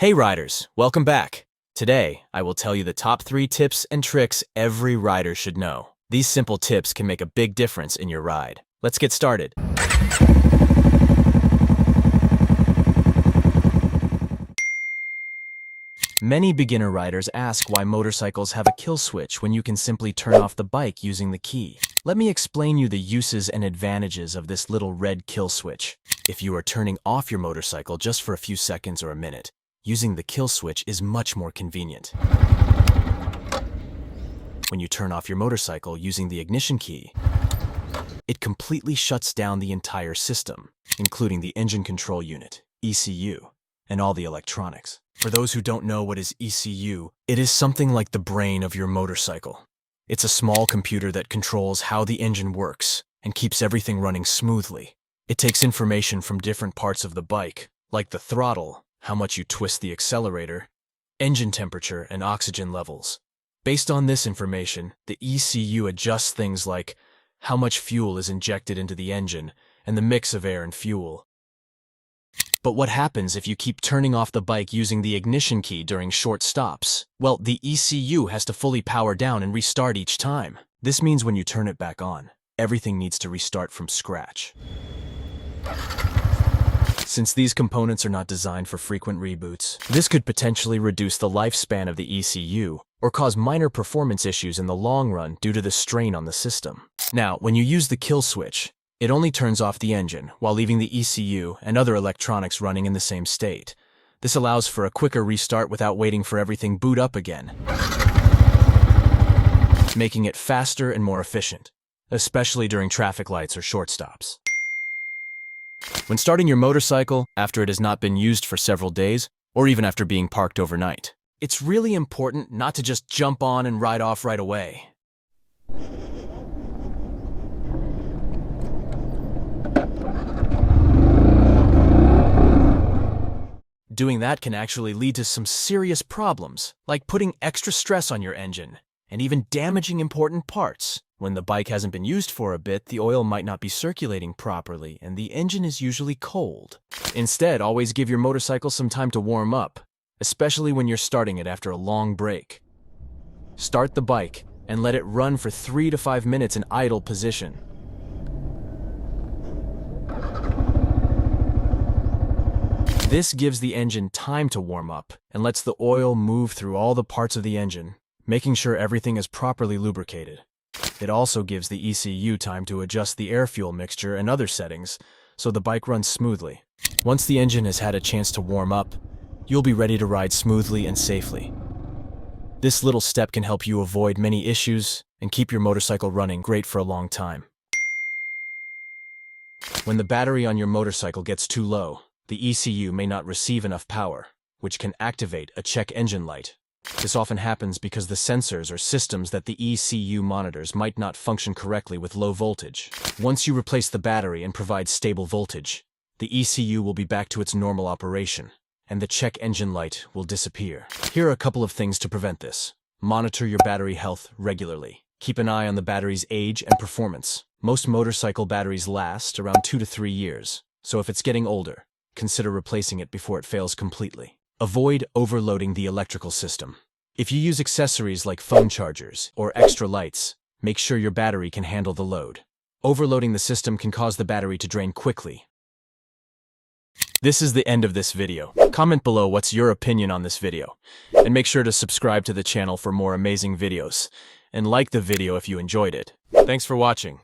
Hey riders, welcome back. Today, I will tell you the top 3 tips and tricks every rider should know. These simple tips can make a big difference in your ride. Let's get started. Many beginner riders ask why motorcycles have a kill switch when you can simply turn off the bike using the key. Let me explain you the uses and advantages of this little red kill switch. If you are turning off your motorcycle just for a few seconds or a minute, using the kill switch is much more convenient. When you turn off your motorcycle using the ignition key, it completely shuts down the entire system, including the engine control unit, ECU, and all the electronics. For those who don't know what is ECU, it is something like the brain of your motorcycle. It's a small computer that controls how the engine works and keeps everything running smoothly. It takes information from different parts of the bike, like the throttle, how much you twist the accelerator, engine temperature, and oxygen levels. Based on this information, the ECU adjusts things like how much fuel is injected into the engine and the mix of air and fuel. But what happens if you keep turning off the bike using the ignition key during short stops? Well, the ECU has to fully power down and restart each time. This means when you turn it back on, everything needs to restart from scratch. Since these components are not designed for frequent reboots, this could potentially reduce the lifespan of the ECU or cause minor performance issues in the long run due to the strain on the system. Now, when you use the kill switch, it only turns off the engine while leaving the ECU and other electronics running in the same state. This allows for a quicker restart without waiting for everything boot up again, making it faster and more efficient, especially during traffic lights or short stops. When starting your motorcycle after it has not been used for several days, or even after being parked overnight, it's really important not to just jump on and ride off right away. Doing that can actually lead to some serious problems, like putting extra stress on your engine and even damaging important parts. When the bike hasn't been used for a bit, the oil might not be circulating properly and the engine is usually cold. Instead, always give your motorcycle some time to warm up, especially when you're starting it after a long break. Start the bike and let it run for 3 to 5 minutes in idle position. This gives the engine time to warm up and lets the oil move through all the parts of the engine, making sure everything is properly lubricated. It also gives the ECU time to adjust the air-fuel mixture and other settings, so the bike runs smoothly. Once the engine has had a chance to warm up, you'll be ready to ride smoothly and safely. This little step can help you avoid many issues and keep your motorcycle running great for a long time. When the battery on your motorcycle gets too low, the ECU may not receive enough power, which can activate a check engine light. This often happens because the sensors or systems that the ECU monitors might not function correctly with low voltage. Once you replace the battery and provide stable voltage, the ECU will be back to its normal operation, and the check engine light will disappear. Here are a couple of things to prevent this. Monitor your battery health regularly. Keep an eye on the battery's age and performance. Most motorcycle batteries last around 2 to 3 years, so if it's getting older, consider replacing it before it fails completely. Avoid overloading the electrical system. If you use accessories like phone chargers or extra lights, make sure your battery can handle the load. Overloading the system can cause the battery to drain quickly. This is the end of this video. Comment below what's your opinion on this video, and make sure to subscribe to the channel for more amazing videos, and like the video if you enjoyed it. Thanks for watching.